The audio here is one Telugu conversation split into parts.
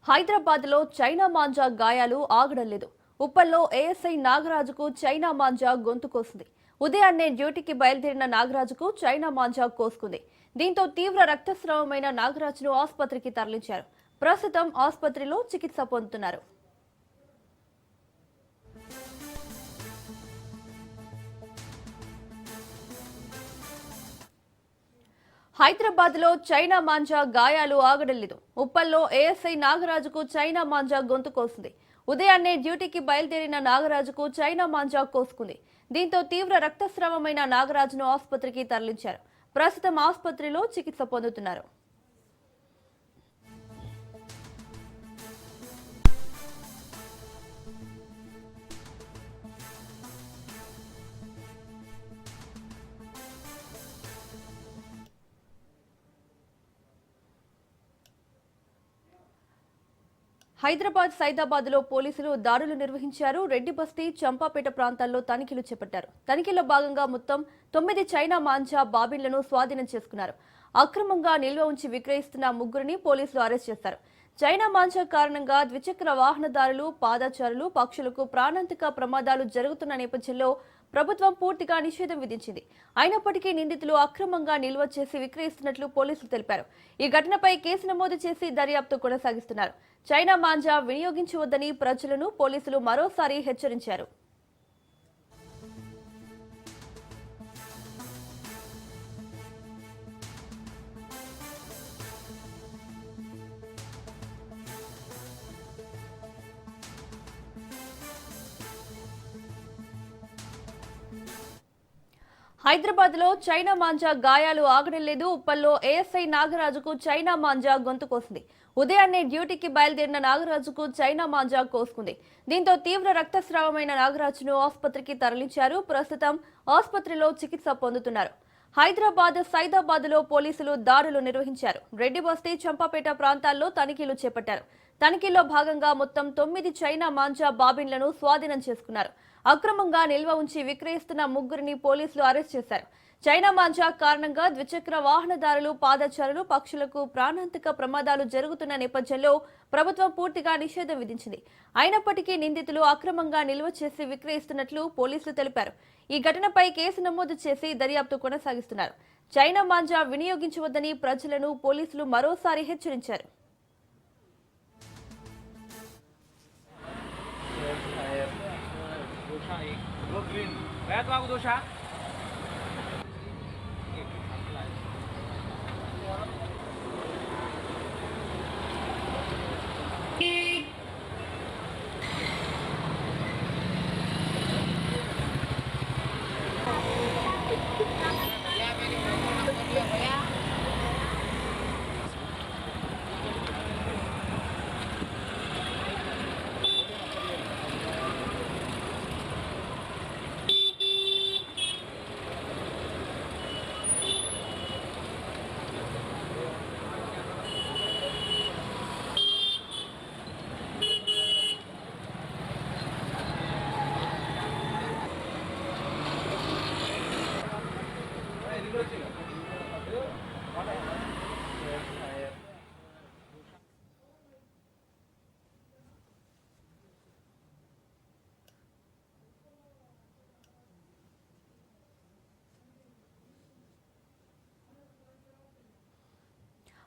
హైదరాబాద్లో చైనా మాంజా గాయాలు ఆగడం లేదు. ఉప్పల్లో ఏఎస్ఐ నాగరాజుకు చైనా మాంజా గొంతు కోసింది. ఉదయాన్నే డ్యూటీకి బయలుదేరిన నాగరాజుకు చైనా మాంజా కోసుకుంది. దీంతో తీవ్ర రక్తస్రావమైన నాగరాజును ఆసుపత్రికి తరలించారు. ప్రస్తుతం ఆసుపత్రిలో చికిత్స పొందుతున్నారు. హైదరాబాద్లో చైనా మాంజా గాయాలు ఆగడం లేదు. ఉప్పల్లో ఏఎస్ఐ నాగరాజుకు చైనా మాంజా గొంతు కోసింది. ఉదయాన్నే డ్యూటీకి బయలుదేరిన నాగరాజుకు చైనా మాంజా కోసుకుంది. దీంతో తీవ్ర రక్తస్రావమైన నాగరాజును ఆసుపత్రికి తరలించారు. ప్రస్తుతం ఆసుపత్రిలో చికిత్స పొందుతున్నారు. హైదరాబాద్ సైదాబాద్లో పోలీసులు దాడులు నిర్వహించారు. రెడ్డి బస్తీ, చంపాపేట ప్రాంతాల్లో తనిఖీలు చేపట్టారు. తనిఖీల్లో భాగంగా మొత్తం 9 చైనా మాంజా బాబిన్లను స్వాధీనం చేసుకున్నారు. అక్రమంగా నిల్వ ఉంచి విక్రయిస్తున్న ముగ్గురిని పోలీసులు అరెస్ట్ చేశారు. చైనా మాంజా కారణంగా ద్విచక్ర వాహనదారులు, పాదచారులు, పక్షులకు ప్రాణాంతక ప్రమాదాలు జరుగుతున్న నేపథ్యంలో ప్రభుత్వం పూర్తిగా నిషేధం విధించింది. అయినప్పటికీ నిందితులు అక్రమంగా నిల్వ చేసి విక్రయిస్తున్నట్లు పోలీసులు తెలిపారు. ఈ ఘటనపై కేసు నమోదు చేసి దర్యాప్తు కొనసాగిస్తున్నారు. చైనా మాంజా వినియోగించవద్దని ప్రజలను పోలీసులు మరోసారి హెచ్చరించారు. హైదరాబాద్ లో చైనా మాంజా గాయాలు ఆగడం లేదు. ఉప్పల్లో ఏఎస్ఐ నాగరాజుకు చైనా మాంజా గొంతు కోసింది. ఉదయాన్నే డ్యూటీకి బయలుదేరిన నాగరాజుకు చైనా మాంజా కోసుకుంది. దీంతో తీవ్ర రక్తస్రావమైన నాగరాజును ఆసుపత్రికి తరలించారు. ప్రస్తుతం ఆసుపత్రిలో చికిత్స పొందుతున్నారు. హైదరాబాద్ సైదాబాద్ లో పోలీసులు దాడులు నిర్వహించారు. రెడ్డి బస్తీ, చంపాపేట ప్రాంతాల్లో తనిఖీలు చేపట్టారు. తనిఖీల్లో భాగంగా మొత్తం 9 చైనా మాంజా బాబిన్లను స్వాధీనం చేసుకున్నారు. అక్రమంగా నిల్వ ఉంచి విక్రయిస్తున్న ముగ్గురిని పోలీసులు అరెస్ట్ చేశారు. చైనా మాంజా కారణంగా ద్విచక్ర వాహనదారులు, పాదచారులు, పక్షులకు ప్రాణాంతక ప్రమాదాలు జరుగుతున్న నేపథ్యంలో ప్రభుత్వం పూర్తిగా నిషేధం విధించింది. అయినప్పటికీ నిందితులు అక్రమంగా నిల్వ చేసి విక్రయిస్తున్నట్లు పోలీసులు తెలిపారు. ఈ ఘటనపై కేసు నమోదు చేసి దర్యాప్తు కొనసాగిస్తున్నారు. చైనా మాంజా వినియోగించవద్దని ప్రజలను పోలీసులు మరోసారి హెచ్చరించారు.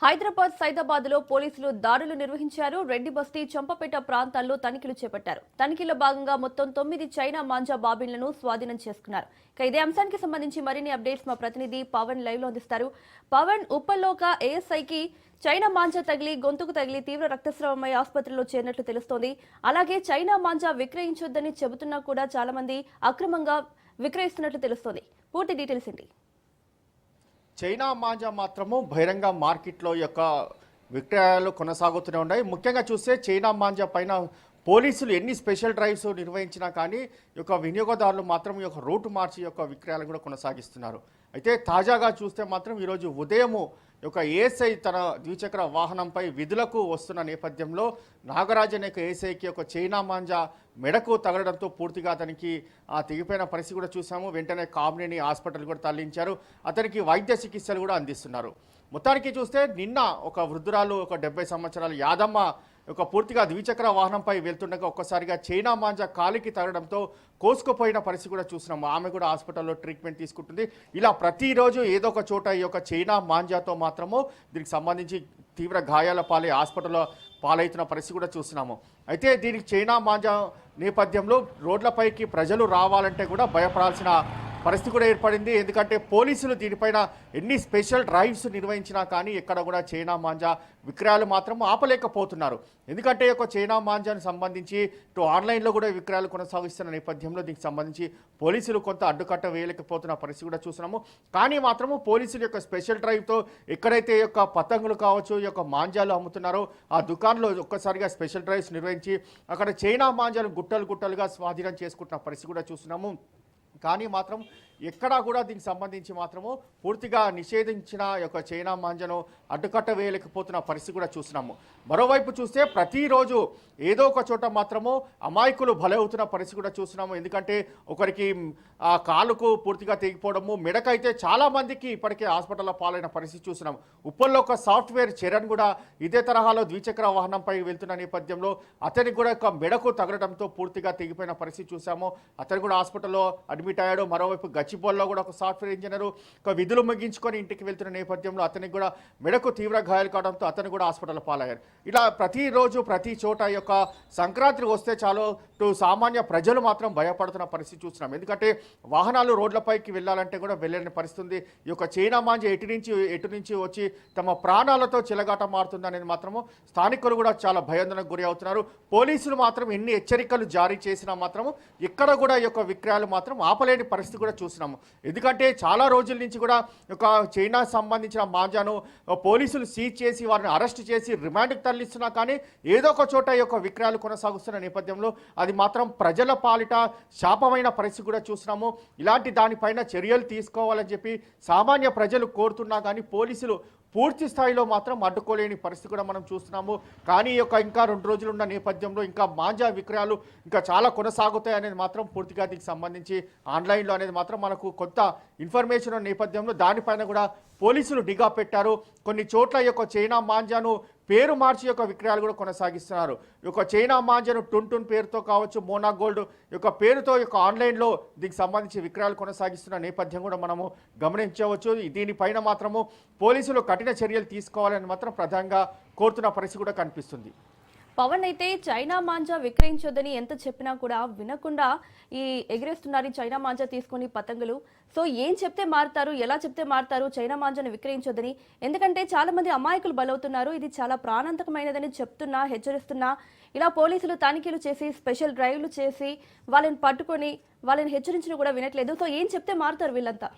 హైదరాబాద్ సైదాబాద్ లో పోలీసులు దాడులు నిర్వహించారు. రెడ్డి బస్తీ, చంపపేట ప్రాంతాల్లో తనిఖీలు చేపట్టారు. తనిఖీల్లో భాగంగా మొత్తం 9 చైనా మాంజా బాబిన్లను స్వాధీనం చేసుకున్నారు. ఇదే అంశానికి సంబంధించి మరిన్ని అప్డేట్స్ మా ప్రతినిధి పవన్ లైవ్ లో అందిస్తారు. పవన్, ఉప్పల్లోక ఏఎస్ఐకి చైనా మాంజా తగిలి గొంతుకు తగిలి తీవ్ర రక్తస్రావమై ఆసుపత్రిలో చేరినట్లు తెలుస్తోంది. అలాగే చైనా మాంజా విక్రయించొద్దని చెబుతున్నా కూడా చాలా మంది అక్రమంగా విక్రయిస్తున్నట్లు తెలుస్తోంది. పూర్తి డీటెయిల్స్ ఏంటి? చైనా మాంజా మాత్రము బహిరంగ మార్కెట్లో యొక్క విక్రయాలు కొనసాగుతూనే ఉన్నాయి. ముఖ్యంగా చూస్తే చైనా మాంజా పైన పోలీసులు ఎన్ని స్పెషల్ డ్రైవ్స్ నిర్వహించినా కానీ ఈ యొక్క వినియోగదారులు మాత్రం ఈ యొక్క రూట్ మార్చి యొక్క విక్రయాలు కూడా కొనసాగిస్తున్నారు. అయితే తాజాగా చూస్తే మాత్రం ఈరోజు ఉదయము ఒక ఏఎస్ఐ తన ద్విచక్ర వాహనంపై విధులకు వస్తున్న నేపథ్యంలో నాగరాజ్ అనే ఏఎస్ఐకి ఒక చైనా మాంజా మెడకు తగలడంతో పూర్తిగా అతనికి తెగిపోయిన పరిస్థితి కూడా చూసాము. వెంటనే కామినేని హాస్పిటల్ కూడా తరలించారు. అతనికి వైద్య చికిత్సలు కూడా అందిస్తున్నారు. మొత్తానికి చూస్తే నిన్న ఒక వృద్ధురాలు, ఒక 70 సంవత్సరాల యాదమ్మ ఒక పూర్తిగా ద్విచక్ర వాహనంపై వెళ్తుండగా ఒక్కసారిగా చైనా మాంజా కాలికి తగలడంతో కోసుకుపోయిన పరిస్థితి కూడా చూస్తున్నాం. ఆమె కూడా హాస్పిటల్లో ట్రీట్మెంట్ తీసుకుంటుంది. ఇలా ప్రతిరోజు ఏదో ఒక చోట ఈ యొక్క చైనా మాంజాతో మాత్రము దీనికి సంబంధించి తీవ్ర గాయాల పాలై హాస్పిటల్లో పాలవుతున్న పరిస్థితి కూడా చూస్తున్నాము. అయితే దీనికి చైనా మాంజా నేపథ్యంలో రోడ్లపైకి ప్రజలు రావాలంటే కూడా భయపడాల్సిన పరిస్థితి కూడా ఏర్పడింది. ఎందుకంటే పోలీసులు దీనిపైన ఎన్ని స్పెషల్ డ్రైవ్స్ నిర్వహించినా కానీ ఎక్కడ కూడా చైనా మాంజా విక్రయాలు మాత్రం ఆపలేకపోతున్నారు. ఎందుకంటే ఒక చైనా మాంజానికి సంబంధించి ఇటు ఆన్లైన్లో కూడా విక్రయాలు కొనసాగిస్తున్న నేపథ్యంలో దీనికి సంబంధించి పోలీసులు కొంత అడ్డుకట్ట వేయలేకపోతున్న పరిస్థితి కూడా చూస్తున్నాము. కానీ మాత్రము పోలీసుల యొక్క స్పెషల్ డ్రైవ్తో ఎక్కడైతే యొక్క పతంగులు కావచ్చు ఈ యొక్క మాంజాలు అమ్ముతున్నారో ఆ దుకాణంలో ఒక్కసారిగా స్పెషల్ డ్రైవ్స్ నిర్వహించి అక్కడ చైనా మాంజాలు గుట్టలుగా స్వాధీనం చేసుకుంటున్న పరిస్థితి కూడా చూస్తున్నాము. కానీ మాత్రం ఎక్కడా కూడా దీనికి సంబంధించి మాత్రము పూర్తిగా నిషేధించిన యొక్క చైనా మాంజాను అడ్డుకట్ట వేయలేకపోతున్న పరిస్థితి కూడా చూస్తున్నాము. మరోవైపు చూస్తే ప్రతిరోజు ఏదో ఒక చోట మాత్రము అమాయకులు బలవుతున్న పరిస్థితి కూడా చూస్తున్నాము. ఎందుకంటే ఒకరికి ఆ కాలుకు పూర్తిగా తెగిపోవడము, మెడకైతే చాలా మందికి ఇప్పటికే హాస్పిటల్లో పాలైన పరిస్థితి చూస్తున్నాము. ఉప్పల్లో ఒక సాఫ్ట్వేర్ చరణ్ కూడా ఇదే తరహాలో ద్విచక్ర వాహనంపై వెళ్తున్న నేపథ్యంలో అతనికి కూడా ఒక మెడకు తగలడంతో పూర్తిగా తెగిపోయిన పరిస్థితి చూసాము. అతను కూడా హాస్పిటల్లో అడ్మిట్ అయ్యాడు. మరోవైపు గచ్చిబౌలిలో కూడా ఒక సాఫ్ట్వేర్ ఇంజనీర్ ఒక విధులు ముగించుకొని ఇంటికి వెళ్తున్న నేపథ్యంలో అతనికి కూడా మెడకు తీవ్ర గాయాలు కావడంతో అతను కూడా హాస్పిటల్ పాలయ్యారు. ఇలా ప్రతిరోజు ప్రతి చోట ఈ యొక్క సంక్రాంతి వస్తే చాలు సామాన్య ప్రజలు మాత్రం భయపడుతున్న పరిస్థితి చూస్తున్నాం. ఎందుకంటే వాహనాలు రోడ్లపైకి వెళ్ళాలంటే కూడా వెళ్ళలేని పరిస్థితి ఉంది. ఈ యొక్క చైనా మాంజా ఎటు నుంచి వచ్చి తమ ప్రాణాలతో చిలగాట మారుతుంది అనేది మాత్రము స్థానికులు కూడా చాలా భయాందోళనకు గురి అవుతున్నారు. పోలీసులు మాత్రం ఎన్ని హెచ్చరికలు జారీ చేసినా మాత్రము ఎక్కడ కూడా ఈ యొక్క విక్రయాలు మాత్రం ఆపలేని పరిస్థితి కూడా చూస్తున్నాము. ఎందుకంటే చాలా రోజుల నుంచి కూడా ఒక చైనా సంబంధించిన మాంజాను పోలీసులు సీజ్ చేసి వారిని అరెస్ట్ చేసి రిమాండ్కి తరలిస్తున్నా కానీ ఏదో ఒక చోట ఈ యొక్క విక్రయాలు కొనసాగుతున్న నేపథ్యంలో అది మాత్రం ప్రజల పాలిట శాపమైన పరిస్థితి కూడా చూస్తున్నాము. ఇలాంటి దానిపైన చర్యలు తీసుకోవాలని చెప్పి సామాన్య ప్రజలు కోరుతున్నా కానీ పోలీసులు పూర్తి స్థాయిలో మాత్రం అడ్డుకోలేని పరిస్థితి కూడా మనం చూస్తున్నాము. కానీ ఇంకా 2 రోజులు ఉన్న నేపథ్యంలో ఇంకా మాంజా విక్రయాలు ఇంకా చాలా కొనసాగుతాయి అనేది మాత్రం పూర్తిగా దీనికి సంబంధించి ఆన్లైన్లో అనేది మాత్రం మనకు కొత్త ఇన్ఫర్మేషన్ ఉన్న నేపథ్యంలో దానిపైన కూడా పోలీసులు నిఘా పెట్టారు. కొన్ని చోట్ల ఈ యొక్క చైనా మాంజాను పేరు మార్చి యొక్క విక్రయాలు కూడా కొనసాగిస్తున్నారు. ఈ యొక్క చైనా మాంజాను టున్ పేరుతో కావచ్చు, మోనా గోల్డ్ యొక్క పేరుతో యొక్క ఆన్లైన్లో దీనికి సంబంధించి విక్రయాలు కొనసాగిస్తున్న నేపథ్యం కూడా మనము గమనించవచ్చు. దీనిపైన మాత్రము పోలీసులు కఠిన చర్యలు తీసుకోవాలని మాత్రం ప్రధానంగా కోరుతున్న పరిస్థితి కూడా కనిపిస్తుంది. పవన్ అయితే చైనా మాంజా విక్రయించొద్దని ఎంత చెప్పినా కూడా వినకుండా ఈ ఎగిరేస్తున్నారు చైనా మాంజా తీసుకుని పతంగులు. సో ఏం చెప్తే మారుతారు, ఎలా చెప్తే మారుతారు చైనా మాంజాను విక్రయించొద్దని? ఎందుకంటే చాలా మంది అమాయకులు బలవుతున్నారు. ఇది చాలా ప్రాణాంతకమైనదని చెప్తున్నా, హెచ్చరిస్తున్నా, ఇలా పోలీసులు తనిఖీలు చేసి స్పెషల్ డ్రైవ్లు చేసి వాళ్ళని పట్టుకొని వాళ్ళని హెచ్చరించినా కూడా వినట్లేదు. సో ఏం చెప్తే మారుతారు వీళ్ళంతా?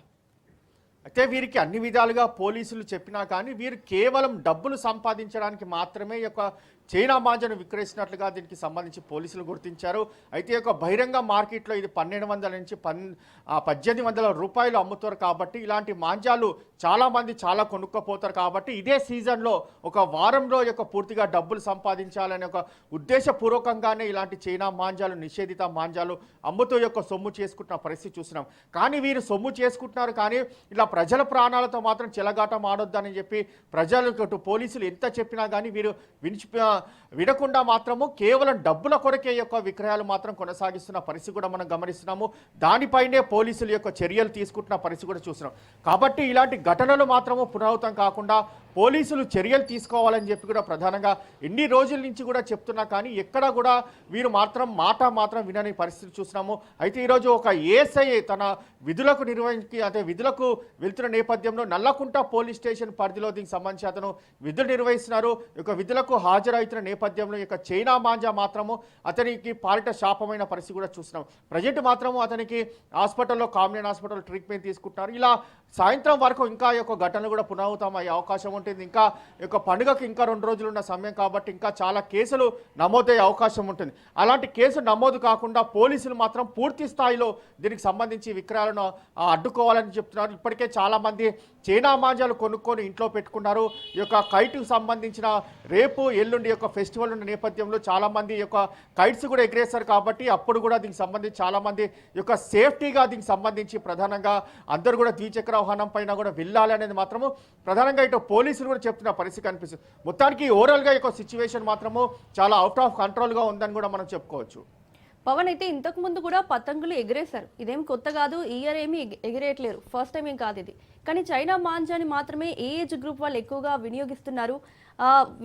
అయితే వీరికి అన్ని విధాలుగా పోలీసులు చెప్పినా కానీ వీరు కేవలం డబ్బులు సంపాదించడానికి మాత్రమే ఈ యొక్క చైనా మాంజాను విక్రయిస్తున్నట్లుగా దీనికి సంబంధించి పోలీసులు గుర్తించారు. అయితే ఒక బహిరంగ మార్కెట్లో ఇది 1200 నుంచి 1800 రూపాయలు అమ్ముతారు. కాబట్టి ఇలాంటి మాంజాలు చాలామంది చాలా కొనుక్కపోతారు. కాబట్టి ఇదే సీజన్లో ఒక వారంలో యొక్క పూర్తిగా డబ్బులు సంపాదించాలనే ఒక ఉద్దేశపూర్వకంగానే ఇలాంటి చైనా మాంజాలు, నిషేధిత మాంజాలు అమ్ముతూ యొక్క సొమ్ము చేసుకుంటున్న పరిస్థితి చూస్తున్నాం. కానీ వీరు సొమ్ము చేసుకుంటున్నారు కానీ ఇలా ప్రజల ప్రాణాలతో మాత్రం చెలగాటం ఆడొద్దని చెప్పి ప్రజలకు పోలీసులు ఎంత చెప్పినా కానీ వీరు వినకుండా మాత్రము కేవలం డబ్బుల కొరకే యొక్క విక్రయాలు మాత్రం కొనసాగిస్తున్న పరిస్థితి కూడా మనం గమనిస్తున్నాము. దానిపైనే పోలీసుల యొక్క చర్యలు తీసుకుంటున్న పరిస్థితి కూడా చూస్తున్నాం. కాబట్టి ఇలాంటి ఘటనలు మాత్రము పునరావృతం కాకుండా పోలీసులు చర్యలు తీసుకోవాలని చెప్పి కూడా ప్రధానంగా ఎన్ని రోజుల నుంచి కూడా చెప్తున్నా కానీ ఎక్కడ కూడా వీరు మాత్రం వినని పరిస్థితి చూస్తున్నాము. అయితే ఈరోజు ఒక ఏఎస్ఐ తన విధులకు వెళ్తున్న నేపథ్యంలో నల్లకుంట పోలీస్ స్టేషన్ పరిధిలో దీనికి సంబంధించి అతను విధులు నిర్వహిస్తున్నారు. ఒక విధులకు హాజరవుతున్న నేపథ్యంలో ఇక చైనా మాంజా మాత్రము అతనికి పాలిట శాపమైన పరిస్థితి కూడా చూస్తున్నాం. ప్రజెంట్ మాత్రము అతనికి హాస్పిటల్లో కామినేని హాస్పిటల్ ట్రీట్మెంట్ తీసుకుంటున్నారు. ఇలా సాయంత్రం వరకు ఇంకా యొక్క ఘటనలు కూడా పునరావృతం అయ్యే అవకాశం ఉంటుంది. ఇంకా యొక్క పండుగకి ఇంకా 2 రోజులు ఉన్న సమయం కాబట్టి ఇంకా చాలా కేసులు నమోదయ్యే అవకాశం ఉంటుంది. అలాంటి కేసు నమోదు కాకుండా పోలీసులు మాత్రం పూర్తి స్థాయిలో దీనికి సంబంధించి విక్రయాలను అడ్డుకోవాలని చెప్తున్నారు. ఇప్పటికే చాలా మంది చైనా మాంజాలు కొనుక్కొని ఇంట్లో పెట్టుకున్నారు. ఈ యొక్క కైట్కు సంబంధించిన రేపు ఎల్లుండి యొక్క ఫెస్టివల్ ఉన్న నేపథ్యంలో చాలామంది ఈ యొక్క కైట్స్ కూడా ఎగిరేస్తారు కాబట్టి అప్పుడు కూడా దీనికి సంబంధించి చాలామంది ఈ యొక్క సేఫ్టీగా దీనికి సంబంధించి ప్రధానంగా అందరూ కూడా ద్విచక్ర వాహనం పైన కూడా వెళ్ళాలి అనేది మాత్రము ప్రధానంగా ఇటు పోలీసులు కూడా చెప్తున్న పరిస్థితి కనిపిస్తుంది. మొత్తానికి ఓవరాల్గా ఈ యొక్క సిచ్యువేషన్ మాత్రము చాలా అవుట్ ఆఫ్ కంట్రోల్గా ఉందని కూడా మనం చెప్పుకోవచ్చు. పవన్ అయితే ఇంతకు ముందు కూడా పతంగులు ఎగిరేశారు. ఇదేం కొత్త కాదు, ఈ ఇయర్ ఏమీ ఎగిరేయట్లేరు, ఫస్ట్ టైం ఏం కాదు ఇది. కానీ చైనా మాంజాని మాత్రమే ఏ ఏజ్ గ్రూప్ వాళ్ళు ఎక్కువగా వినియోగిస్తున్నారు.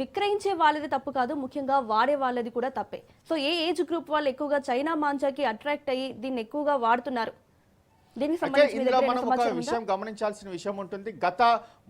విక్రయించే వాళ్ళది తప్పు కాదు, ముఖ్యంగా వాడే వాళ్ళది కూడా తప్పే. సో ఏ ఏజ్ గ్రూప్ వాళ్ళు ఎక్కువగా చైనా మాంజాకి అట్రాక్ట్ అయ్యి దీన్ని ఎక్కువగా వాడుతున్నారు? దీనికి సంబంధించి ఇందులో మనం ఒక విషయం గమనించాల్సిన విషయం ఉంటుంది. గత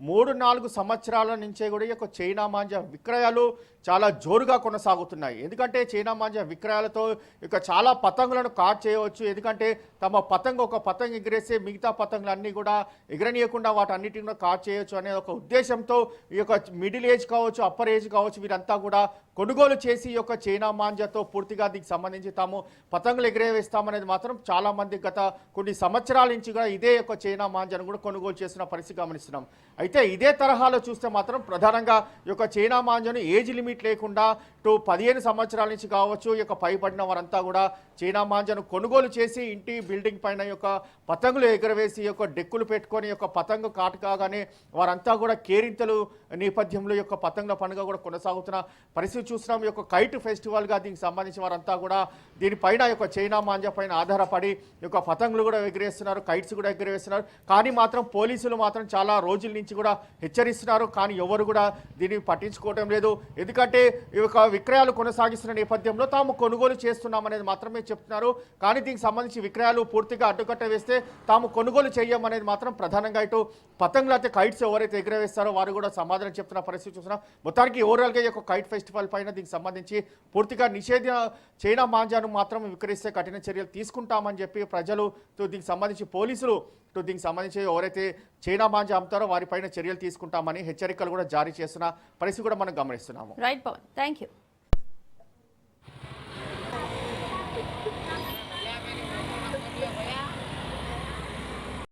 3-4 సంవత్సరాల నుంచే కూడా ఈ యొక్క చైనా మాంజా విక్రయాలు చాలా జోరుగా కొనసాగుతున్నాయి. ఎందుకంటే చైనా మాంజా విక్రయాలతో ఇక చాలా పతంగులను కాట్ చేయవచ్చు. ఎందుకంటే తమ ఒక పతంగ్ ఎగిరేస్తే మిగతా పతంగులన్నీ కూడా ఎగరనీయకుండా వాటన్నిటిని కూడా కాట్ చేయొచ్చు అనే ఒక ఉద్దేశంతో ఈ యొక్క మిడిల్ ఏజ్ కావచ్చు, అప్పర్ ఏజ్ కావచ్చు, వీరంతా కూడా కొనుగోలు చేసి ఈ యొక్క చైనా మాంజాతో పూర్తిగా దీనికి సంబంధించి తాము పతంగులు ఎగిరేవేస్తామనేది మాత్రం చాలా మంది గత కొన్ని సంవత్సరాల నుంచి కూడా ఇదే యొక్క చైనా మాంజాను కూడా కొనుగోలు చేసిన పరిస్థితి గమనిస్తున్నాం. అయితే ఇదే తరహాలో చూస్తే మాత్రం ప్రధానంగా ఈ యొక్క చైనా మాంజాను ఏజ్ లిమిట్ లేకుండా 15 సంవత్సరాల నుంచి కావచ్చు ఈ యొక్క పైబడిన వారంతా కూడా చైనా మాంజాను కొనుగోలు చేసి ఇంటి బిల్డింగ్ పైన యొక్క పతంగులు ఎగరవేసి యొక్క డెక్కులు పెట్టుకొని యొక్క పతంగు కాటు కాగానే వారంతా కూడా కేరింతలు నేపథ్యంలో యొక్క పతంగుల పండుగ కూడా కొనసాగుతున్న పరిస్థితి చూస్తున్నాం. ఈ యొక్క కైట్ ఫెస్టివల్గా దీనికి సంబంధించి వారంతా కూడా దీనిపైన యొక్క చైనా మాంజా పైన ఆధారపడి ఈ యొక్క పతంగులు కూడా ఎగిరేస్తున్నారు, కైట్స్ కూడా ఎగిరేస్తున్నారు. కానీ మాత్రం పోలీసులు మాత్రం చాలా రోజుల నుంచి కూడా హెచ్చరిస్తున్నారు. కానీ ఎవరు కూడా దీన్ని పట్టించుకోవటం లేదు. ఎందుకంటే ఈ యొక్క విక్రయాలు కొనసాగిస్తున్న నేపథ్యంలో తాము కొనుగోలు చేస్తున్నామనేది మాత్రమే చెప్తున్నారు. కానీ దీనికి సంబంధించి విక్రయాలు పూర్తిగా అడ్డుకట్ట వేస్తే తాము కొనుగోలు చేయమనేది మాత్రం ప్రధానంగా ఇటు పతంగులు అయితే కైట్స్ ఎవరైతే ఎగరవేస్తారో వారు కూడా సమాధానం చెప్తున్న పరిస్థితి చూస్తున్నాం. మొత్తానికి ఓవరాల్గా ఈ యొక్క కైట్ ఫెస్టివల్ పైన దీనికి సంబంధించి పూర్తిగా చైనా మాంజాను మాత్రం విక్రయిస్తే కఠిన చర్యలు తీసుకుంటామని చెప్పి ప్రజలు దీనికి సంబంధించి పోలీసులు దీనికి సంబంధించి ఎవరైతే చైనా మాంజా అమ్ముతారో వారిపైన చర్యలు తీసుకుంటామని హెచ్చరికలు కూడా జారీ చేస్తున్న పరిస్థితి కూడా మనం గమనిస్తున్నాము. Right Pawan, thank you.